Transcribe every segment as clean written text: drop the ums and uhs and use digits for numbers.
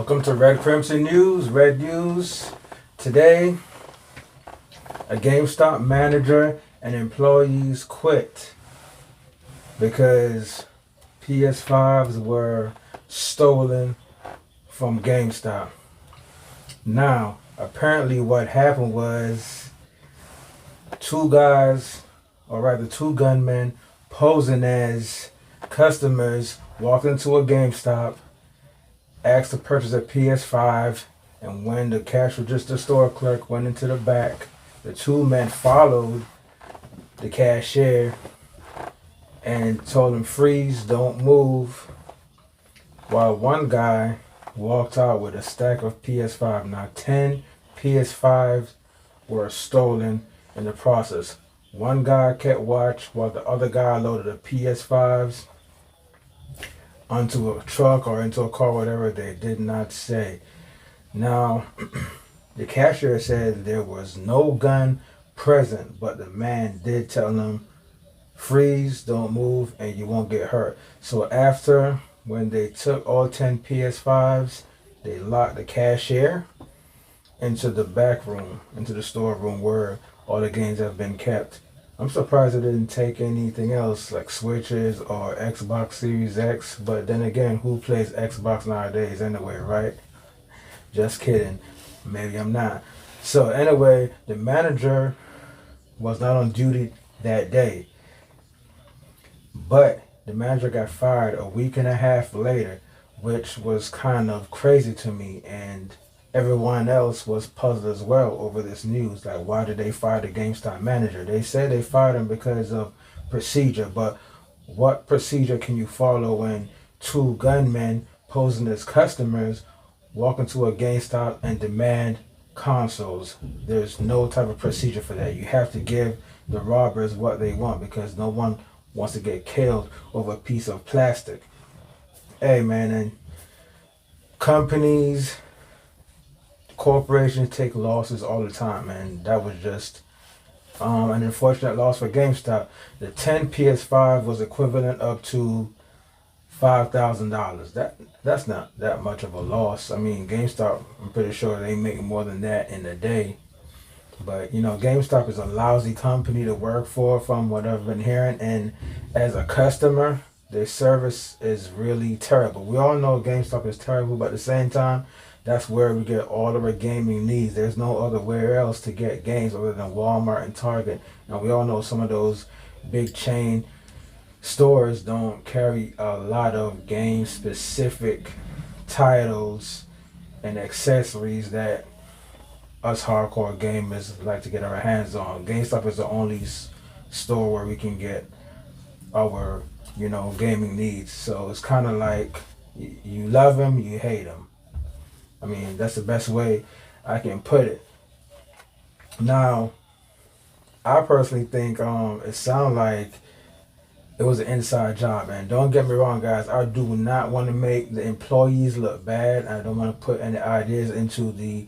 Welcome to Red Crimson News, Red News. Today, a Gamestop manager and employees quit because ps5s were stolen from Gamestop. Now, apparently what happened was two gunmen posing as customers walked into a GameStop, asked to purchase a PS5, and when the cash register store clerk went into the back, the two men followed the cashier and told him, "Freeze, don't move," while one guy walked out with a stack of PS5. Now, 10 PS5s were stolen in the process. One guy kept watch while the other guy loaded the PS5s onto a truck or into a car, whatever. They did not say. Now, the cashier said there was no gun present, but the man did tell them, "Freeze, don't move, and you won't get hurt." So after, when they took all 10 PS5s, they locked the cashier into the back room, into the storeroom where all the games have been kept. I'm surprised they didn't take anything else like Switches or Xbox Series X, but then again, who plays Xbox nowadays anyway, right? Just kidding. Maybe I'm not. So anyway, the manager was not on duty that day, but the manager got fired a week and a half later, which was kind of crazy to me, and everyone else was puzzled as well over this news. Like, why did they fire the GameStop manager? They said they fired him because of procedure, but what procedure can you follow when two gunmen posing as customers walk into a GameStop and demand consoles? There's no type of procedure for that. You have to give the robbers what they want because no one wants to get killed over a piece of plastic. Hey man, and corporations take losses all the time, and that was just an unfortunate loss for GameStop. The 10 PS5 was equivalent up to $5,000. That's not that much of a loss. I mean, GameStop, I'm pretty sure they make more than that in a day. But you know, GameStop is a lousy company to work for, from what I've been hearing, and as a customer, their service is really terrible. We all know GameStop is terrible, but at the same time, that's where we get all of our gaming needs. There's no other where else to get games other than Walmart and Target. And we all know some of those big chain stores don't carry a lot of game-specific titles and accessories that us hardcore gamers like to get our hands on. GameStop is the only store where we can get our, gaming needs. So it's kind of like you love them, you hate them. I mean, that's the best way I can put it. Now, I personally think it sounds like it was an inside job. And don't get me wrong, guys. I do not want to make the employees look bad. I don't want to put any ideas into the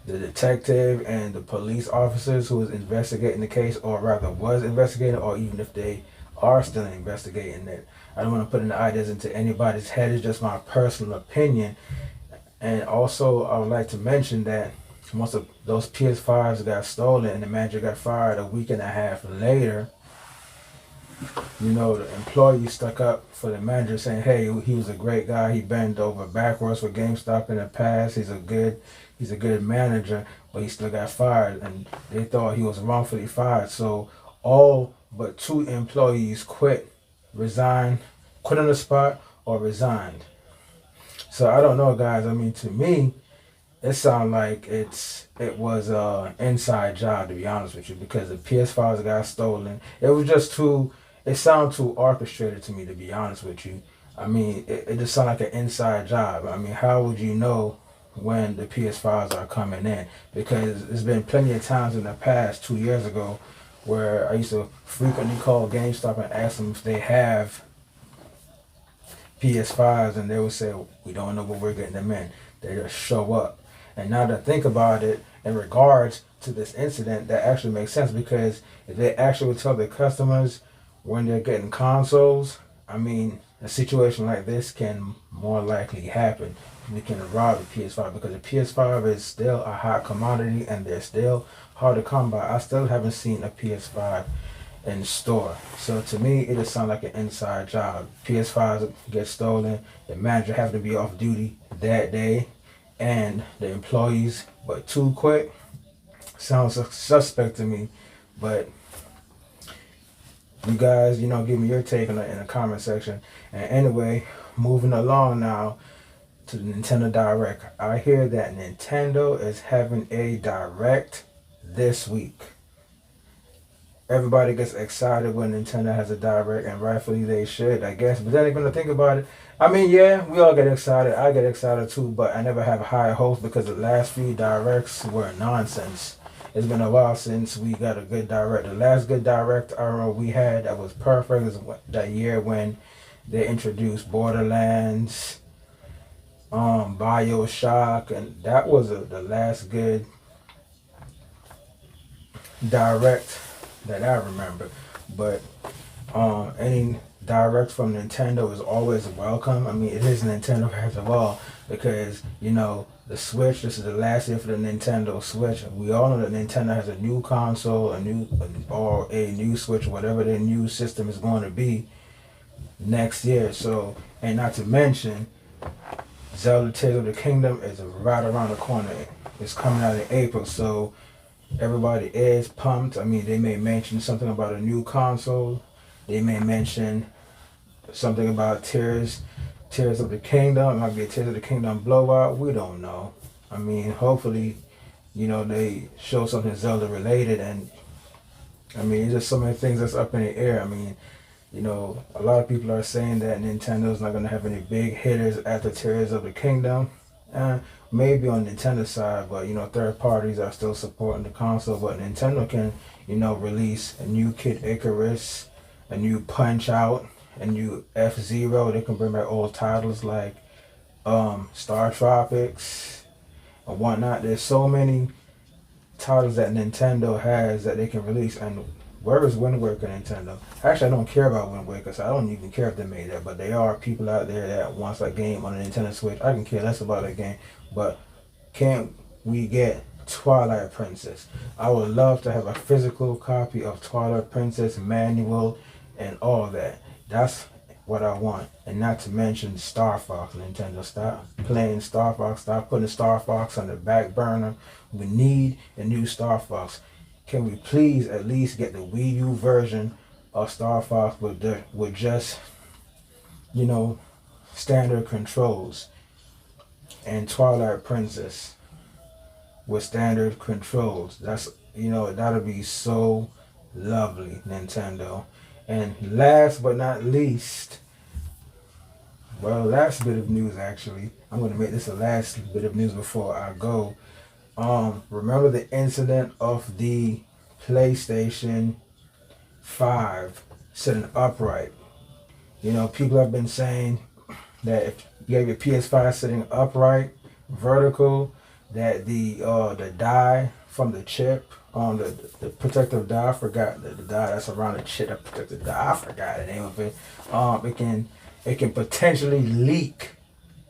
detective and the police officers who is investigating the case, or rather was investigating, or even if they are still investigating it. I don't want to put any ideas into anybody's head. It's just my personal opinion. And also, I would like to mention that once those PS5s got stolen and the manager got fired a week and a half later, the employee stuck up for the manager, saying, "Hey, he was a great guy. He bent over backwards for GameStop in the past. He's a good manager, but he still got fired." And they thought he was wrongfully fired. So all but two employees quit on the spot, or resigned. So I don't know, guys. I mean, to me, it sounds like it was an inside job, to be honest with you, because the PS5s got stolen. It sounds too orchestrated to me, to be honest with you. I mean, it just sounds like an inside job. I mean, how would you know when the PS5s are coming in? Because there's been plenty of times in the past, 2 years ago, where I used to frequently call GameStop and ask them if they have PS5s, and they would say, "We don't know, but we're getting them in." They just show up. And now that I think about it, in regards to this incident, that actually makes sense, because if they actually would tell their customers when they're getting consoles, I mean, a situation like this can more likely happen. we can rob the PS5 because the PS5 is still a hot commodity and they're still hard to come by. I still haven't seen a PS5 in the store. So to me, it just sounds like an inside job. PS5s get stolen, the manager have to be off duty that day, and the employees, but too quick, sounds suspect to me. But you guys, give me your take on it in the comment section. And anyway, moving along now to the Nintendo Direct. I hear that Nintendo is having a Direct this week. Everybody gets excited when Nintendo has a Direct, and rightfully they should, I guess. But then when I think about it, I mean, yeah, we all get excited. I get excited too, but I never have high hopes because the last few Directs were nonsense. It's been a while since we got a good Direct. The last good Direct I remember we had that was perfect is that year when they introduced Borderlands, BioShock, and that was the last good Direct that I remember. But any Direct from Nintendo is always welcome. I mean, it is Nintendo first of all because the Switch. This is the last year for the Nintendo Switch. We all know that Nintendo has a new console, a new Switch, whatever their new system is going to be next year. So, and not to mention, Zelda Tears of the Kingdom is right around the corner. It's coming out in April, so everybody is pumped. I mean, they may mention something about a new console. They may mention something about Tears of the Kingdom. It might be a Tears of the Kingdom blowout. We don't know. I mean, hopefully, they show something Zelda related. And I mean, it's just so many things that's up in the air. I mean, a lot of people are saying that Nintendo's not going to have any big hitters after Tears of the Kingdom. Maybe on Nintendo's side, but third parties are still supporting the console. But Nintendo can, release a new Kid Icarus, a new Punch Out, a new F-Zero. They can bring back old titles like Star Tropics and whatnot. There's so many titles that Nintendo has that they can release. And where is Wind Waker, Nintendo? Actually, I don't care about Wind Waker, so I don't even care if they made that. But there are people out there that wants a game on the Nintendo Switch. I can care less about that game. But can't we get Twilight Princess? I would love to have a physical copy of Twilight Princess manual and all that. That's what I want. And not to mention Star Fox. Nintendo, stop playing Star Fox. Stop putting Star Fox on the back burner. We need a new Star Fox. Can we please at least get the Wii U version of Star Fox with just, standard controls, and Twilight Princess with standard controls? That's, that'll be so lovely, Nintendo. And last but not least, last bit of news actually. I'm going to make this the last bit of news before I go. Remember the incident of the PlayStation 5 sitting upright? People have been saying that if you have your PS5 sitting upright, vertical, that the die from the chip on the protective die, I forgot the die that's around the chip, the protective die, I forgot the name of it. It can potentially leak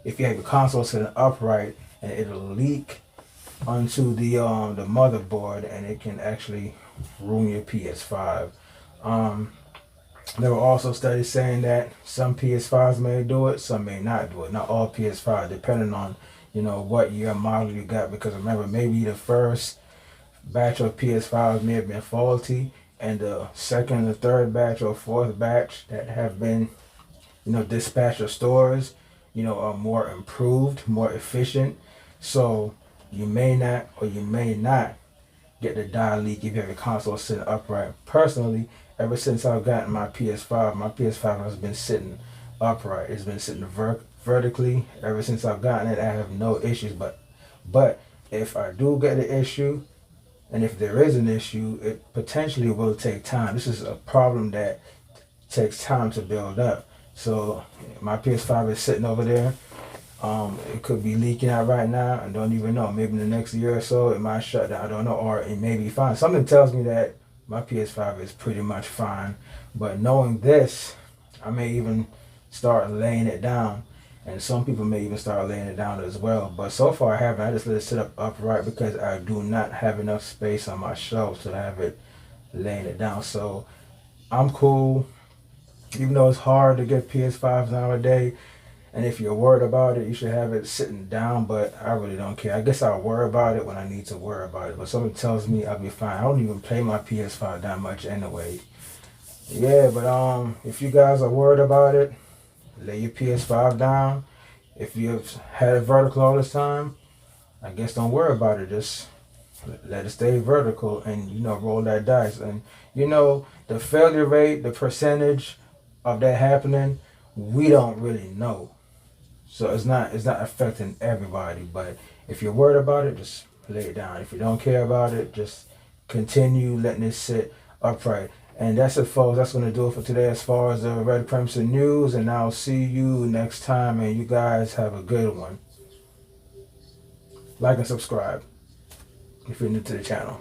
if you have your console sitting upright, and it'll leak onto the motherboard, and it can actually ruin your PS5. There were also studies saying that some PS5s may do it, some may not do it. Not all PS5, depending on what year model you got. Because remember, maybe the first batch of PS5s may have been faulty, and the second, the third batch, or fourth batch that have been dispatched to stores, are more improved, more efficient. So you may not, or you may not get the die leak if you have your console sitting upright. Personally, ever since I've gotten my PS5 has been sitting upright. It's been sitting vertically. Ever since I've gotten it, I have no issues. But if I do get an issue, and if there is an issue, it potentially will take time. This is a problem that takes time to build up. So my PS5 is sitting over there. It could be leaking out right now. I don't even know. Maybe in the next year or so, it might shut down. I don't know. Or it may be fine. Something tells me that my PS5 is pretty much fine. But knowing this, I may even start laying it down And some people may even start laying it down as well. But so far I haven't. I just let it sit up upright because I do not have enough space on my shelf to have it laying it down. So I'm cool. Even though it's hard to get PS5s nowadays, and if you're worried about it, you should have it sitting down, but I really don't care. I guess I'll worry about it when I need to worry about it. But somebody tells me I'll be fine. I don't even play my PS5 that much anyway. Yeah, but if you guys are worried about it, lay your PS5 down. If you've had it vertical all this time, I guess don't worry about it. Just let it stay vertical and, roll that dice. And, the failure rate, the percentage of that happening, we don't really know. So it's not affecting everybody. But if you're worried about it, just lay it down. If you don't care about it, just continue letting it sit upright. And that's it, folks. That's going to do it for today as far as the Red Crimson News. And I'll see you next time. And you guys have a good one. Like and subscribe if you're new to the channel.